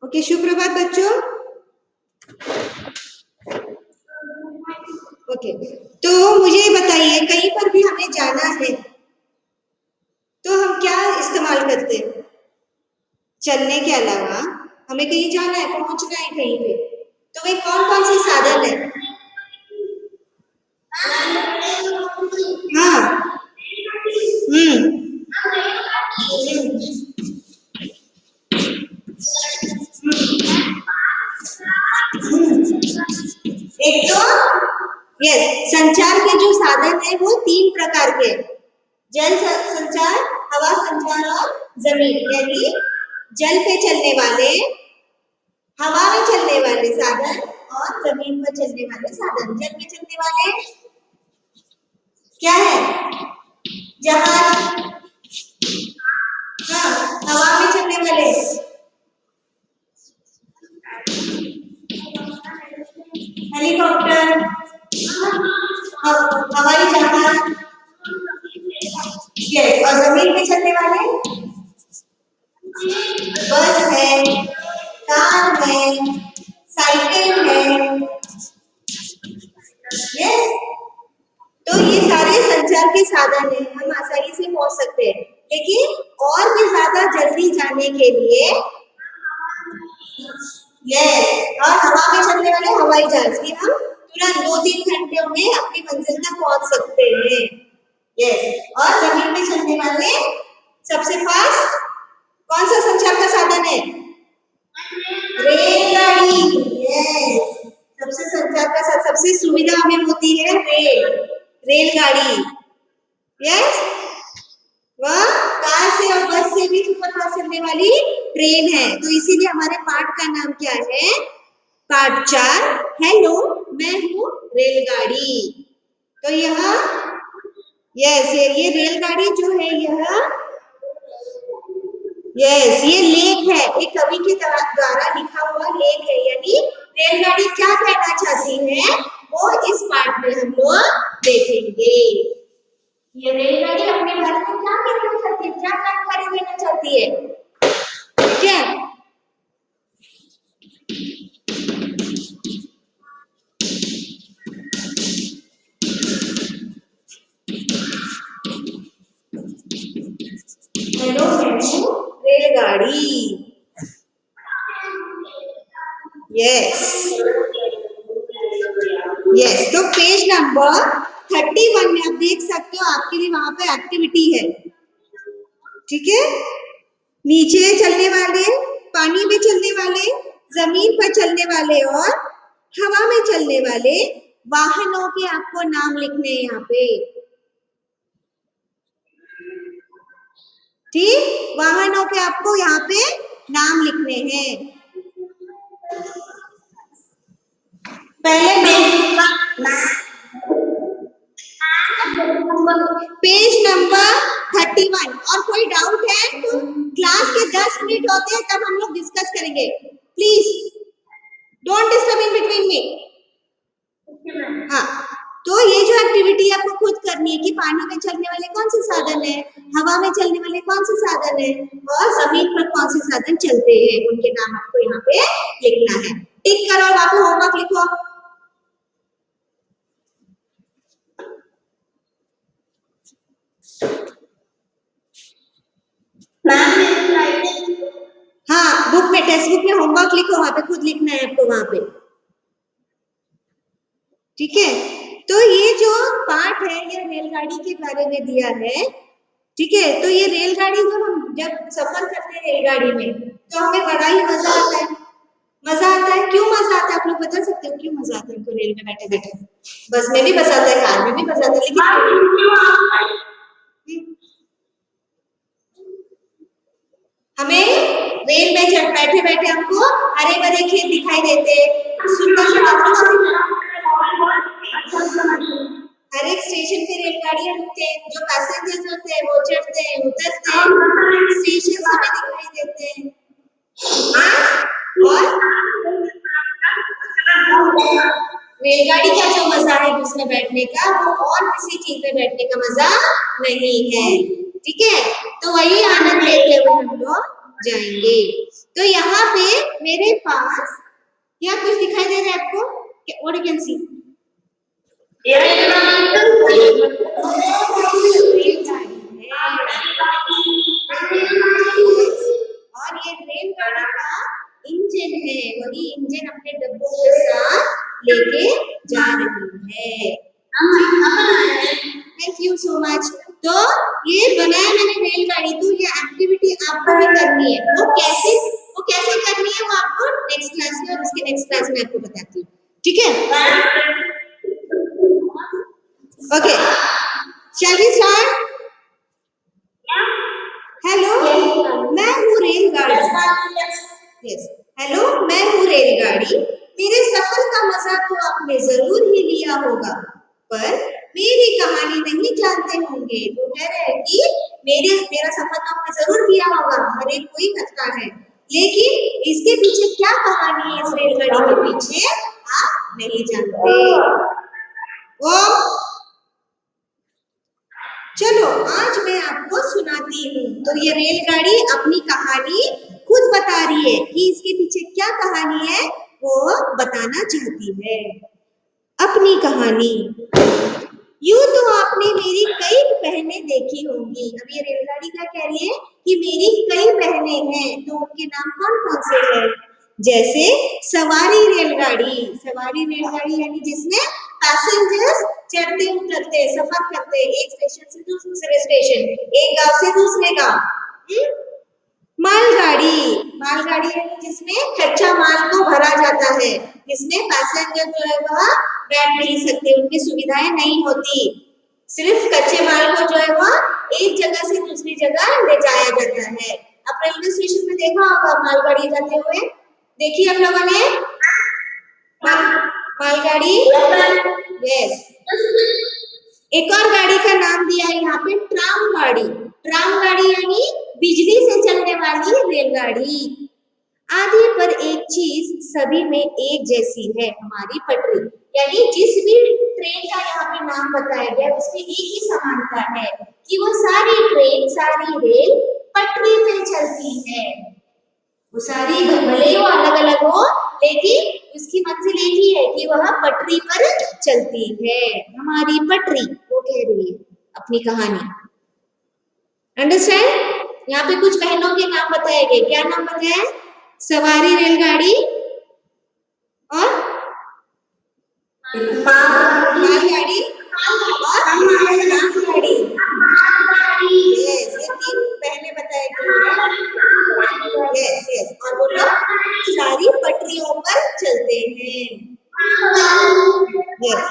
Okay, सुप्रभात बच्चों। Okay, तो मुझे बताइए, कहीं पर भी हमें जाना है तो हम क्या इस्तेमाल करते हैं? चलने के अलावा हमें कहीं जाना है, पहुंचना है कहीं पे, तो वे कौन कौन से साधन है? हाँ। हम्म। एक तो यस, संचार के जो साधन है वो तीन प्रकार के: जल संचार, हवा संचार और जमीन। यानी जल पे चलने वाले, हवा में चलने वाले साधन और जमीन पर चलने वाले साधन। जल में चलने वाले क्या है? जहाज। हाँ, हवा में चलने वाले हेलीकॉप्टर, हवाई जहाज। यस, और जमीन पे चलने वाले बस है, कार है, साइकिल है। यस, तो ये सारे संचार के साधन हैं, हम आसानी से पहुंच सकते हैं। लेकिन और भी ज्यादा जल्दी जाने के लिए यस, और हवा में चलने वाले हवाई जहाज की हम तुरंत 2-3 घंटों में अपनी मंजिल तक पहुंच सकते हैं। यस, और जमीन में चलने वाले सबसे फास्ट कौन सा संचार का साधन है? रेलगाड़ी। यस, सबसे संचार का साथ सबसे सुविधा हमें होती है रेलगाड़ी। यस, वह कार से और बस से भी सुपरफास्ट चलने वाली ट्रेन है। तो इसीलिए हमारे पाठ का नाम क्या है? पाठ 4, हेलो मैं हूँ रेलगाड़ी। तो यह यस, ये रेलगाड़ी जो है यस, ये लेख है, एक कवि के द्वारा लिखा हुआ लेख है। यानी रेलगाड़ी क्या कहना चाहती है वो इस पाठ में हम लोग देखेंगे। ये रेलगाड़ी अपने बारे में क्या कहना चाहती है, क्या जानकारी देना चाहती है? क्या? हेलो रेलगाड़ी। यस यस, तो पेज नंबर 31 में आप देख सकते हो, आपके लिए वहां पे एक्टिविटी है। ठीक है, नीचे चलने वाले, पानी में चलने वाले, जमीन पर चलने वाले और हवा में चलने वाले वाहनों के आपको नाम लिखने हैं यहाँ पे। ठीक, वाहनों के आपको यहाँ पे नाम लिखने हैं। पहले पेज नंबर 31। और कोई डाउट है तो क्लास के 10 मिनट होते हैं तब हम लोग डिस्कस करेंगे। Please don't disturb in between me. हाँ, तो ये जो एक्टिविटी आपको खुद करनी है कि पानी में चलने वाले कौन से साधन है, हवा में चलने वाले कौन से साधन है और जमीन पर कौन से साधन चलते हैं, उनके नाम आपको यहाँ पे लिखना है। टिक करो और वहां पे होमवर्क लिखो। हाँ, बुक में, टेक्स्ट बुक में होमवर्क लिखो, वहां पे खुद लिखना है आपको वहां पे। ठीक है, तो ये जो पाठ है ये रेलगाड़ी के बारे में दिया है। ठीक है, तो ये रेलगाड़ी जब सफर करते हैं रेलगाड़ी में तो हमें बड़ा ही मजा आता है। मजा आता है, क्यों मजा आता है आप लोग बता सकते हो? क्यों मजा आता है हमको रेल में बैठे बैठे? बस में भी मजा आता है, कार में भी मजा आता है, लेकिन हमें रेल में जब बैठे बैठे हमको हरे भरे खेत दिखाई देते, सुंदर सुंदर, हर एक स्टेशन पे रेलगाड़ियां रुकते हैं, जो पैसेंजर्स होते हैं वो चढ़ते हैं उतरते हैं, स्टेशन हमें दिखाई देते हैं। और रेलगाड़ी का जो मजा है उसमें बैठने का, वो और किसी चीज में बैठने का मजा नहीं है। ठीक है, तो वही आनंद लेते हुए हम लोग जाएंगे। तो यहाँ पे मेरे पास क्या कुछ दिखाई दे रहा है आपको? What you can see? और ये रेलगाड़ी का इंजन है, वही इंजन अपने डब्बों के साथ लेके जा रही है। Thank you so much. तो ये बनाया मैंने रेलगाड़ी, तो ये एक्टिविटी आपको भी करनी है। वो कैसे करनी है वो आपको नेक्स्ट क्लास में और उसके नेक्स्ट क्लास में आपको बताती हूँ, ठीक है? Okay, shall we start? Hello, मैं हूँ रेलगाड़ी। यस, हेलो, मैं हूँ रेलगाड़ी। मेरे सफर का मजा तो आपने जरूर ही लिया होगा, पर मेरी कहानी नहीं जानते होंगे। तो कह रहे हैं कि मेरा सफर तो आपने जरूर किया होगा, हर एक कोई करता है, लेकिन इसके पीछे क्या कहानी है, इस रेलगाड़ी के पीछे आप नहीं जानते। ओम, चलो आज मैं आपको सुनाती हूँ। तो ये रेलगाड़ी अपनी कहानी खुद बता रही है कि इसके पीछे क्या कहानी है, वो बताना चाहती है अपनी कहानी। यूं तो आपने मेरी कई बहनें देखी होंगी। अब ये रेलगाड़ी क्या कह रही है कि मेरी कई बहनें हैं, तो उनके नाम कौन कौन से हैं? जैसे सवारी रेलगाड़ी यानी जिसमें पैसेंजर्स चढ़ते उतरते सफर करते एक स्टेशन से दूसरे स्टेशन, एक गांव से दूसरे गांव। मालगाड़ी यानी जिसमें कच्चा माल को भरा जाता है, जिसमें पैसेंजर जो है वह बैठ नहीं सकते, उनकी सुविधाएं नहीं होती, सिर्फ कच्चे माल को जो है वह एक जगह से दूसरी जगह ले जाया जाता है। अब रेलवे स्टेशन में देखा होगा मालगाड़ी जाते हुए, देखिए हम लोगों ने मालगाड़ी। यस, एक और गाड़ी का नाम दिया है यहाँ पे ट्राम गाड़ी यानी बिजली से चलने वाली रेलगाड़ी। आधे पर एक चीज सभी में एक जैसी है, हमारी पटरी। यानी जिस भी ट्रेन का यहाँ पे नाम बताया गया उसमें एक ही समानता है कि वो सारी ट्रेन सारी रेल पटरी पे चलती है। वो सारी भले ही वो अलग अलग हो, लेकिन उसकी मंजिल एक ही है कि वह पटरी पर चलती है। हमारी पटरी, वो कह रही है अपनी कहानी। अंडरस्टैंड? यहाँ पे कुछ बहनों के नाम बताए गए। क्या नाम बताया? सवारी रेलगाड़ी और मालगाड़ी और रामगाड़ी। यस, ये तीन बहनें बताई गई हैं। यस, और वो लोग सारी पटरियों पर चलते हैं। यस,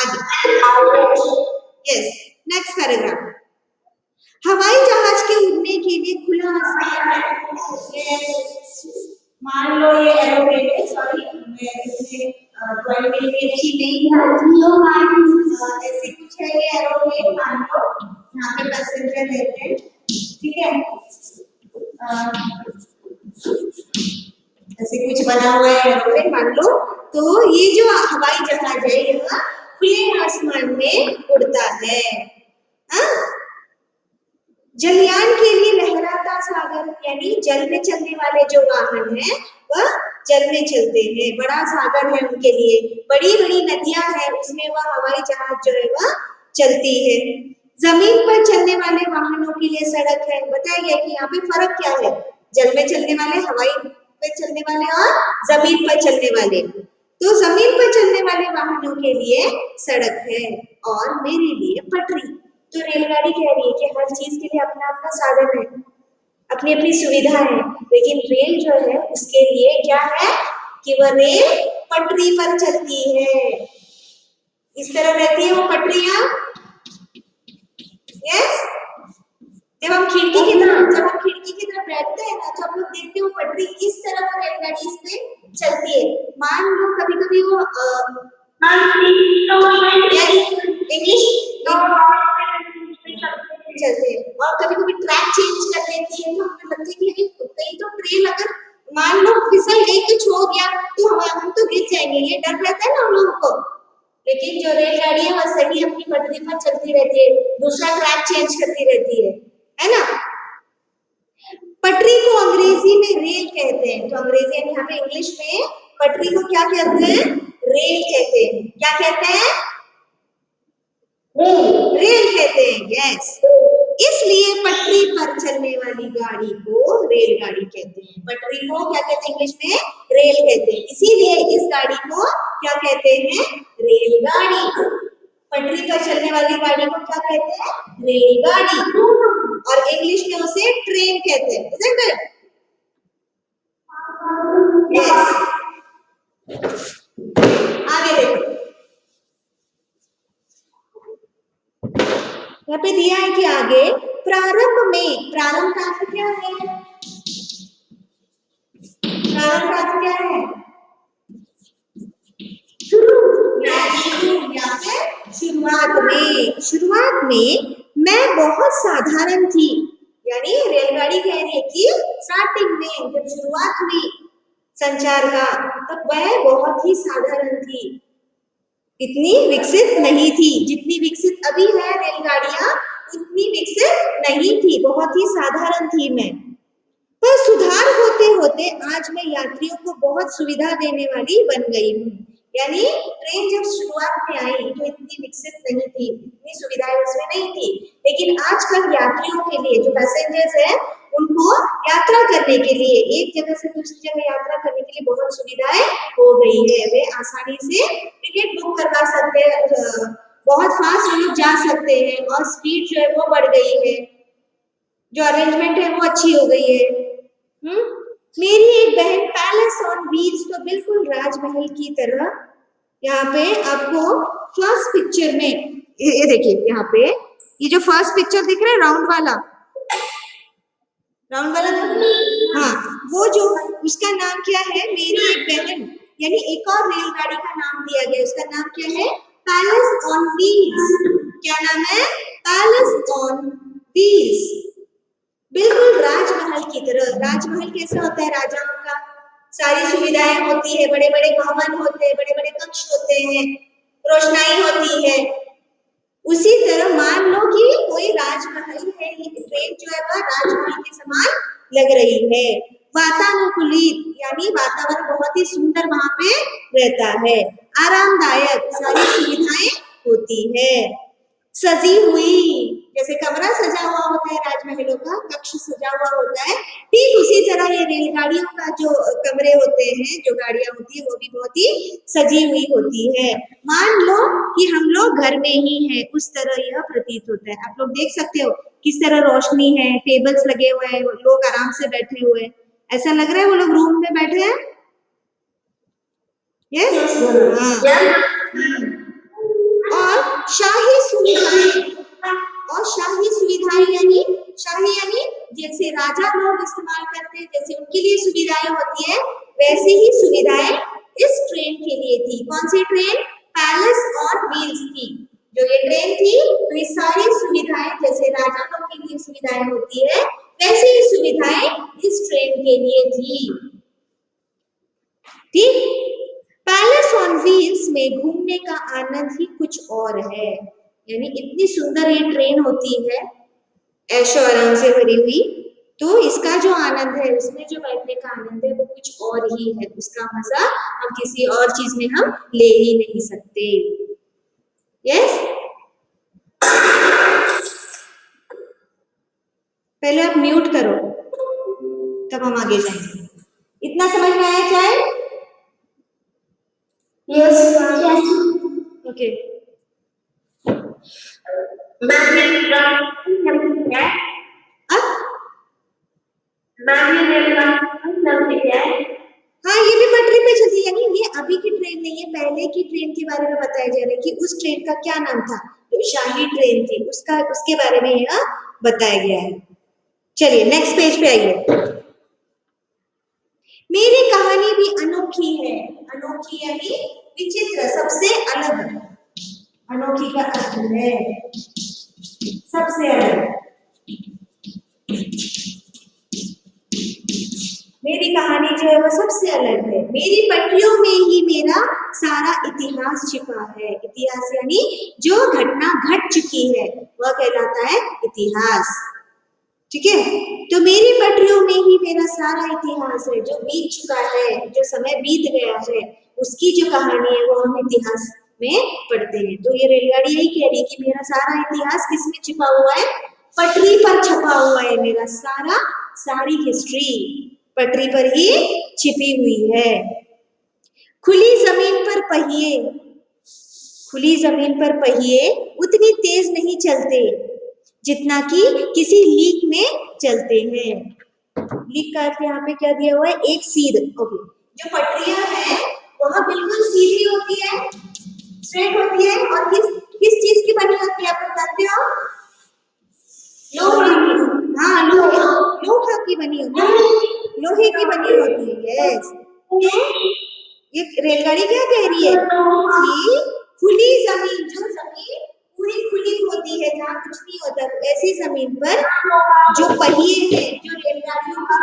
आगे। Yes, next paragraph. हवाई जहाज के उड़ने के लिए खुला आसमान है। मान लो ये एरोप्लेन है, सॉरी ड्राइंग में अच्छी नहीं है, ऐसे कुछ है ये एरोप्लेन। मान लो यहाँ पे पैसेंजर रहते हैं, ठीक है, ऐसे कुछ बना हुआ है एरोप्लेन मान लो। तो ये जो हवाई जहाज है यह खुले आसमान में उड़ता है। जलयान के लिए लहराता सागर, यानी जल में चलने वाले जो वाहन हैं वह जल में चलते हैं। बड़ा सागर है उनके लिए, बड़ी बड़ी नदियां हैं, उसमें वह हवाई जहाज जो है वह चलती है। जमीन पर चलने वाले वाहनों के लिए सड़क है। बताया गया कि यहाँ पे फर्क क्या है, जल में चलने वाले, हवाई पे चलने वाले और जमीन पर चलने वाले। तो जमीन पर चलने वाले वाहनों के लिए सड़क है और मेरे लिए पटरी। तो रेलगाड़ी कह रही है कि हर चीज के लिए अपना अपना साधन है, अपनी अपनी सुविधा है, लेकिन रेल जो है उसके लिए क्या है कि वह रेल पटरी पर चलती है। इस तरह रहती है वो पटरियां। यस, जब हम खिड़की की तरफ बैठते हैं ना, तो हम लोग देखते हैं वो पटरी किस तरह वो रेलगाड़ी इस पे चलती है। मान लो कभी कभी वो इंग्लिश चलते हैं और कभी कभी ट्रैक चेंज कर लेती है, तो हमें लगता है कि कहीं तो ट्रेन अगर मान लो फिसल गई, कुछ हो गया तो हम तो गिर जाएंगे, ये डर रहता है ना हम लोगों को। लेकिन जो रेलगाड़ी है वह सही अपनी पटरी पर चलती रहती है, दूसरा ट्रैक चेंज करती रहती है ना। अंग्रेजी में रेल कहते हैं। तो अंग्रेजी यानी यहाँ पे इंग्लिश में पटरी को क्या कहते हैं? रेल कहते हैं। क्या कहते हैं? रेल कहते हैं। यस, इसलिए पटरी पर चलने वाली गाड़ी को रेलगाड़ी कहते हैं। पटरी को क्या कहते हैं इंग्लिश में? रेल कहते हैं। इसीलिए इस गाड़ी को क्या कहते हैं? रेलगाड़ी। पटरी पर चलने वाली गाड़ी को क्या कहते हैं? रेलगाड़ी। और इंग्लिश में उसे ट्रेन कहते हैं। Isn't it? Yes. आगे देखो, यहाँ पे दिया है कि आगे प्रारंभ में, प्रारंभ का अर्थ क्या है? प्रारंभ का अर्थ क्या है? शुरू या फिर शुरुआत में। शुरुआत में मैं बहुत साधारण थी, यानी रेलगाड़ी कह रही है कि स्टार्टिंग में जब शुरुआत हुई संचार का तब वह बहुत ही साधारण थी, इतनी विकसित नहीं थी। जितनी विकसित अभी है रेलगाड़ियां उतनी विकसित नहीं थी, बहुत ही साधारण थी मैं। पर सुधार होते होते आज मैं यात्रियों को बहुत सुविधा देने वाली बन गई हूँ। यानी ट्रेन जब शुरुआत में आई तो इतनी विकसित नहीं थी, इतनी सुविधाएं उसमें नहीं थी, लेकिन आजकल यात्रियों के लिए, जो पैसेंजर्स हैं, उनको यात्रा करने के लिए, एक जगह से दूसरी जगह यात्रा करने के लिए बहुत सुविधाएं हो गई है। वे आसानी से टिकट बुक करवा सकते हैं, बहुत फास्ट वो लोग जा सकते हैं और स्पीड जो है वो बढ़ गई है, जो अरेंजमेंट है वो अच्छी हो गई है। मेरी एक बहन पैलेस ऑन व्हील्स, तो बिल्कुल राजमहल की तरह। यहाँ पे आपको फर्स्ट पिक्चर में ये देखिए, यहाँ पे ये जो फर्स्ट पिक्चर दिख रहा है राउंड वाला, राउंड वाला था, हाँ, वो जो उसका नाम क्या है? मेरी एक बहन, यानी एक और रेलगाड़ी का नाम दिया गया, उसका नाम क्या है? Palace on wheels. क्या नाम है? Palace on wheels. बिल्कुल राजमहल की तरह। राजमहल कैसा होता है? राजाओं का सारी सुविधाएं होती है, बड़े बड़े भवन होते हैं, बड़े बड़े कक्ष होते हैं, रोशनाई होती है। उसी तरह मान लो कि कोई राजमहल है, ये ट्रेन जो है वह राजमहल के समान लग रही है। वातानुकूलित, यानी वातावरण बहुत ही सुंदर वहां पे रहता है, आरामदायक, सारी सुविधाएं होती है। सजी हुई, जैसे कमरा सजा हुआ होता है राजमहलों का, कक्ष सजा हुआ होता है, ठीक उसी तरह ये रेलगाड़ियों का जो कमरे होते हैं, जो गाड़ियां होती है, वो भी बहुत ही सजी हुई होती है। मान लो कि हम लोग घर में ही हैं, उस तरह यह प्रतीत होता है। आप लोग देख सकते हो किस तरह रोशनी है, टेबल्स लगे हुए हैं, लोग आराम से बैठे हुए हैं, ऐसा लग रहा है वो लोग रूम में बैठे हैं। यस, और शाही सुविधाएं, और शाही सुविधाएं यानी, शाही यानी जैसे राजा लोग इस्तेमाल करते हैं, जैसे उनके लिए सुविधाएं होती है, वैसी ही सुविधाएं इस ट्रेन के लिए थी। कौन सी ट्रेन? पैलेस ऑन व्हील्स थी। जो ये ट्रेन थी, तो ये सारी सुविधाएं जैसे राजा लोग के लिए सुविधाएं होती है, वैसी ही सुविधाएं इस ट्रेन के लिए थी। ठीक। पैलेस ऑन व्हील्स में घूमने का आनंद ही कुछ और है, यानी इतनी सुंदर ये ट्रेन होती है, ऐशो आराम से भरी हुई, तो इसका जो आनंद है, उसमें जो बैठने का आनंद है, वो कुछ और ही है। उसका मजा हम किसी और चीज में हम ले ही नहीं सकते। यस, पहले आप म्यूट करो, तब हम आगे जाएंगे। इतना समझ में आया चाहे? Yes, okay. हाँ, ये भी पटरी पे चलती है, यानी ये अभी की ट्रेन नहीं है, पहले की ट्रेन के बारे में बताया जा रहा है कि उस ट्रेन का क्या नाम था, जो शाही ट्रेन थी, उसका, उसके बारे में यह बताया गया है। चलिए नेक्स्ट पेज पे आइए। मेरी कहानी भी अनोखी है। अनोखी यानी विचित्र, सबसे अलग। अनोखी का अर्थ है सबसे अलग। मेरी कहानी जो है वो सबसे अलग है। मेरी पटरियों में ही मेरा सारा इतिहास छिपा है। इतिहास यानी जो घटना घट चुकी है वह कहलाता है इतिहास। ठीक है। तो मेरी पटरियों में ही मेरा सारा इतिहास है, जो बीत चुका है, जो समय बीत गया है, उसकी जो कहानी है वो हम इतिहास में पढ़ते हैं। तो ये रेलगाड़ी यही कह रही है कि मेरा सारा इतिहास किसमें छिपा हुआ है? पटरी पर छपा हुआ है। मेरा सारी हिस्ट्री पटरी पर ही छिपी हुई है। खुली जमीन पर पहिए, खुली जमीन पर पहिए उतनी तेज नहीं चलते जितना कि किसी लीक में चलते हैं। लीक का अर्थ यहाँ पे क्या दिया हुआ है? एक सीध। ओके, जो पटरियां हैं वह बिल्कुल सीधी होती है, स्ट्रेट होती है, और किस चीज की बनी होती है आप बताते हो? लोहा की। हाँ, लोहा की बनी होती है, लोहे की बनी होती है। यस। ये रेलगाड़ी क्या कह रही है कि खुली जमीन, जो जमीन पूरी खुली होती है, जहाँ कुछ नहीं होता, ऐसी जमीन पर जो पहिए हैं, जो रेलगाड़ियों के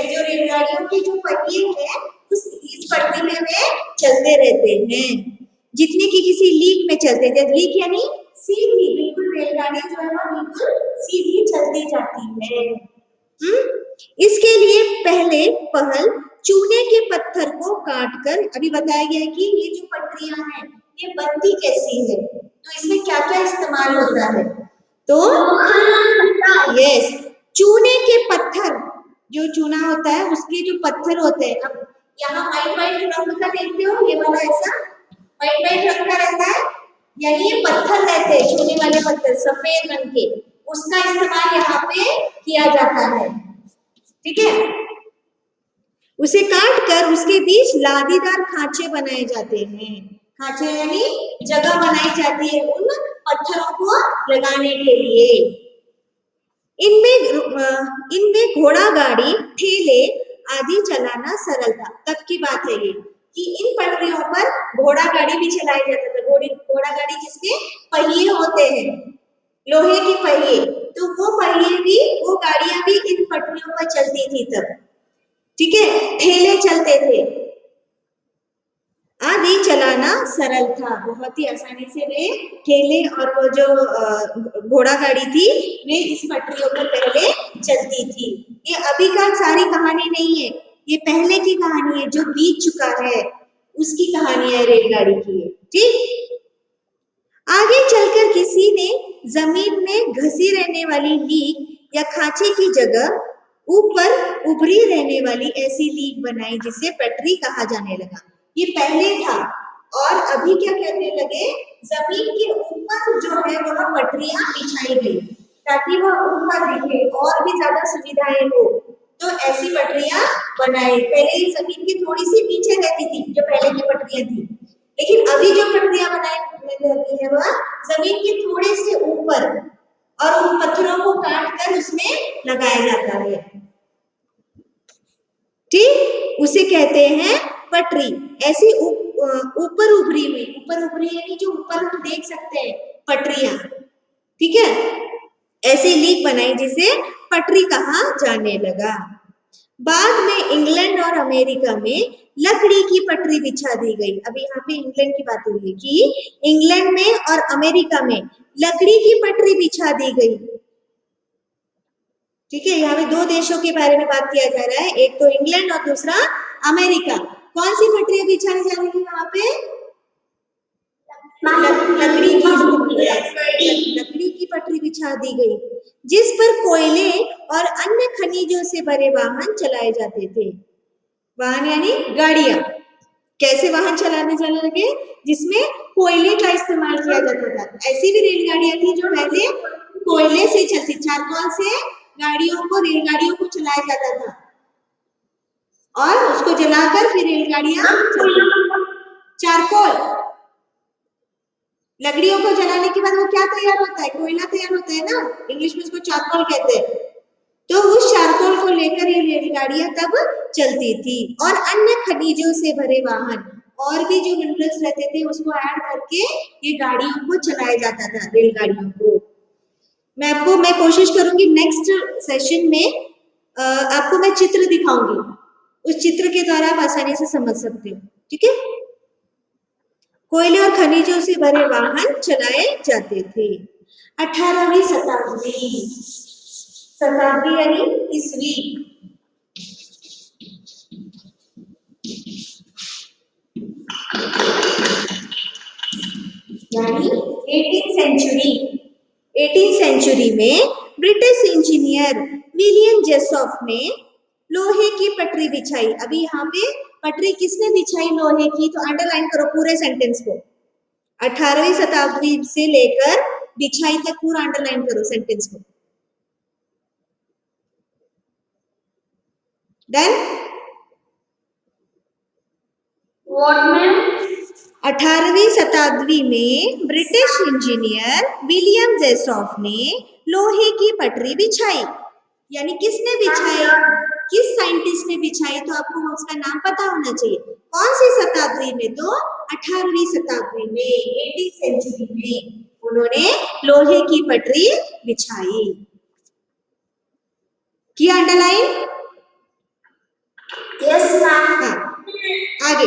जो रेलगाड़ियों के जो पहिए हैं, इस पटरी में वे चलते रहते हैं, जितने की किसी लीक में चलते थे। लीक यानी सीधी, बिल्कुल रेलगाड़ी जो है वो बिल्कुल सीधी चलती जाती है। इसके लिए पहले पहल चूने के पत्थर को काटकर, अभी बताया गया है कि ये जो पटरियां हैं ये बनती कैसी है, तो इसमें क्या क्या इस्तेमाल होता है। तो यस, चूने के पत्थर, जो चूना होता है उसके जो पत्थर होते हैं, अब यहाँ व्हाइट व्हाइट रंग का देखते हो, ये वाला ऐसा व्हाइट व्हाइट रंग का रहता है, यानी ये पत्थर रहते हैं, चूने वाले पत्थर सफेद रंग के, उसका इस्तेमाल यहाँ पे किया जाता है। ठीक है, उसे काट कर उसके बीच लादीदार खांचे बनाए जाते हैं। खांचे यानी जगह बनाई जाती है उन पत्थरों को लगाने के लिए। इनमें घोड़ा गाड़ी, ठेले आदि चलाना सरल था। तब की बात है ये कि इन पटरियों पर घोड़ा गाड़ी भी चलाया जाता था। घोड़ा गाड़ी जिसके पहिए होते हैं, लोहे के पहिए, तो वो पहिए भी, वो गाड़ियां भी इन पटरियों पर चलती थी तब। ठीक है, ठेले चलते थे, आदि चलाना सरल था, बहुत ही आसानी से वे ठेले और वो जो घोड़ा गाड़ी थी वे इस पटरियों पर पहले चलती थी। ये अभी का सारी कहानी नहीं है, ये पहले की कहानी है, जो बीत चुका है उसकी कहानी है रेलगाड़ी की। ठीक, आगे चलकर किसी ने जमीन में घसी रहने वाली लीक या खांचे की जगह ऊपर उभरी रहने वाली ऐसी लीक बनाई जिसे पटरी कहा जाने लगा। ये पहले था, और अभी क्या कहने लगे, जमीन के ऊपर जो है वह पटरियां बिछाई गई ताकि वह ऊपर दिखे और भी ज्यादा सुविधाएं हो, तो ऐसी पटरियां बनाई। पहले ये जमीन की थोड़ी सी नीचे रहती थी जो पहले की पटरियां थी, लेकिन अभी जो पटरियां बनाई जाती है वह जमीन के थोड़े से ऊपर, और उन पत्थरों को काट कर उसमें लगाया जाता है। ठीक, उसे कहते हैं पटरी। ऐसी ऊपर उभरी में, ऊपर उभरी यानी जो ऊपर हम देख सकते हैं पटरियां। ठीक है, ऐसी लीक बनाई जिसे पटरी कहा जाने लगा। बाद में इंग्लैंड और अमेरिका में लकड़ी की पटरी बिछा दी गई। अभी यहाँ पे इंग्लैंड की बात हुई है कि इंग्लैंड में और अमेरिका में लकड़ी की पटरी बिछा दी गई। ठीक है, यहाँ पे दो देशों के बारे में बात किया जा रहा है, एक तो इंग्लैंड और दूसरा अमेरिका। कौन सी पटरियां बिछाई जा रही है वहां पे? लकड़ी की पटरी बिछा दी गई, जिस पर कोयले और अन्य खनिजों से भरे वाहन चलाए जाते थे। वाहन यानी गाड़ियां। कैसे वाहन चलाने जाने लगे? जिसमें कोयले का इस्तेमाल किया जाता था। ऐसी भी रेलगाड़ियां थी जो पहले कोयले से चलती, चारकोल से गाड़ियों को, रेलगाड़ियों को चलाया जाता था, और उसको जलाकर फिर रेलगाड़ियां चलती। चारकोल, लकड़ियों को जलाने के बाद वो क्या तैयार होता है? कोयला तैयार होता है ना, इंग्लिश में उसको चारकोल कहते हैं। तो उस चारकोल को लेकर ये रेलगाड़ियां तब चलती थी, और अन्य खनिजों से भरे वाहन, और भी जो मिनरल्स रहते थे उसको ऐड करके ये गाड़ियों को चलाया जाता था, रेलगाड़ियों को। मैं कोशिश करूंगी नेक्स्ट सेशन में आपको मैं चित्र दिखाऊंगी, उस चित्र के द्वारा आप आसानी से समझ सकते हो। ठीक है, कोयले और खनिजों से भरे वाहन चलाए जाते थे। 18वीं शताब्दी, शताब्दी यानी ईस्वी, यानी 18th सेंचुरी। 18th सेंचुरी में ब्रिटिश इंजीनियर विलियम जेसॉफ ने लोहे की पटरी बिछाई। अभी यहाँ पे पटरी किसने बिछाई लोहे की, तो अंडरलाइन करो पूरे सेंटेंस को। 18वीं शताब्दी से लेकर बिछाई तक पूरा अंडरलाइन करो सेंटेंस को। डन? What ma'am? 18वीं शताब्दी में ब्रिटिश इंजीनियर विलियम जेसॉफ ने लोहे की पटरी बिछाई। यानी किसने बिछाई, किस साइंटिस्ट ने बिछाई, तो आपको उसका नाम पता होना चाहिए। कौन सी शताब्दी में, तो 18वीं शताब्दी में, 18th सेंचुरी में उन्होंने लोहे की पटरी बिछाई। किया अंडरलाइन? Yes ma'am. हाँ, आगे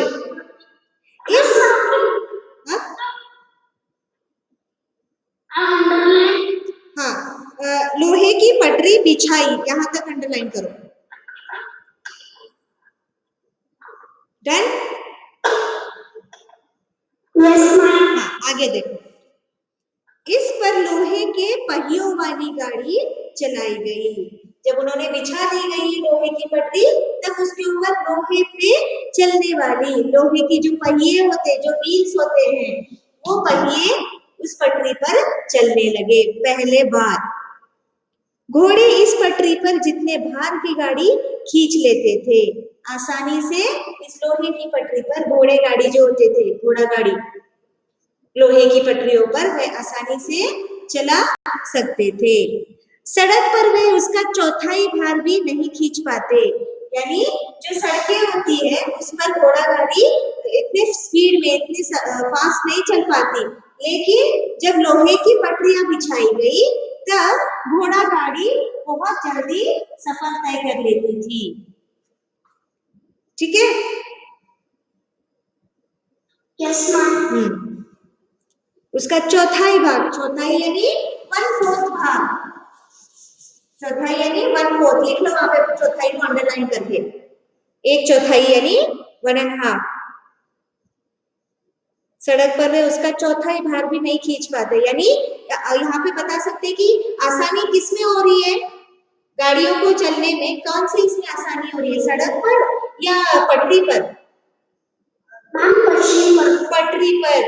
इस हाँ, लोहे की पटरी बिछाई, यहां तक अंडरलाइन करो। डन? Yes ma'am. हाँ, आगे देखो। इस पर लोहे के पहियों वाली गाड़ी चलाई गई। जब उन्होंने बिछा दी गई लोहे की पटरी, तब उसके ऊपर लोहे पे चलने वाली, लोहे की जो पहिए होते, जो व्हील्स होते हैं, वो पहिए उस पटरी पर चलने लगे पहले बार। घोड़े इस पटरी पर जितने भार की गाड़ी खींच लेते थे, आसानी से इस लोहे की पटरी पर घोड़े गाड़ी जो होते थे, घोड़ा गाड़ी लोहे की पटरियों पर वह आसानी से चला सकते थे। सड़क पर वे उसका चौथाई भार भी नहीं खींच पाते। यानी जो सड़कें होती है उस पर घोड़ा गाड़ी इतने स्पीड में, इतनी फास्ट नहीं चल पाती, लेकिन जब लोहे की पटरियां बिछाई गई तब घोड़ा गाड़ी बहुत जल्दी सफर तय कर लेती थी। ठीक है? Yes ma'am. उसका चौथाई भाग, चौथाई यानी 1/4 भाग, चौथाई यानी 1/4, लिख लो वहां पे चौथाई को अंडरलाइन करके। एक चौथाई यानी 1.5। सड़क पर वे उसका चौथाई भाग भी नहीं खींच पाते। यानी यहाँ पे बता सकते कि आसानी किसमें हो रही है गाड़ियों को चलने में, कौन सी इसमें आसानी हो रही है, सड़क पर या पटरी पर? पटरी पर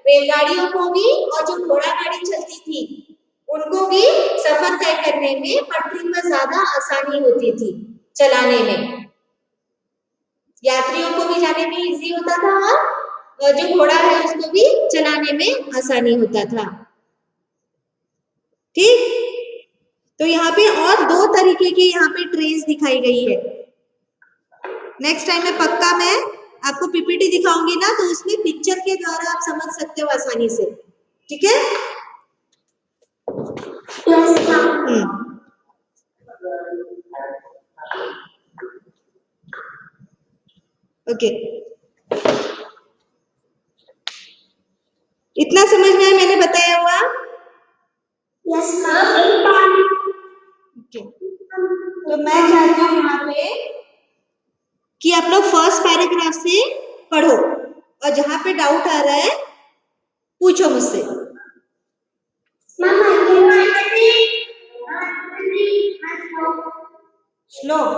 रेलगाड़ियों को भी, और जो घोड़ा गाड़ी चलती थी उनको भी सफर तय करने में पटरी पर ज्यादा आसानी होती थी चलाने में। यात्रियों को भी जाने में इजी होता था और जो घोड़ा है उसको भी चलाने में आसानी होता था। ठीक? तो यहाँ पे और 2 तरीके की यहाँ पे ट्रेन्स दिखाई गई है। नेक्स्ट टाइम में पक्का मैं आपको पीपीटी दिखाऊंगी ना, तो उसमें पिक्चर के द्वारा आप समझ सकते हो आसानी से। ठीक है? ओके, इतना समझ में आया मैंने बताया हुआ? Yes ma'am. ओके, तो मैं चाहती हूँ यहाँ पे कि आप लोग फर्स्ट पैराग्राफ से पढ़ो और जहां पे डाउट आ रहा है पूछो मुझसे। श्लोक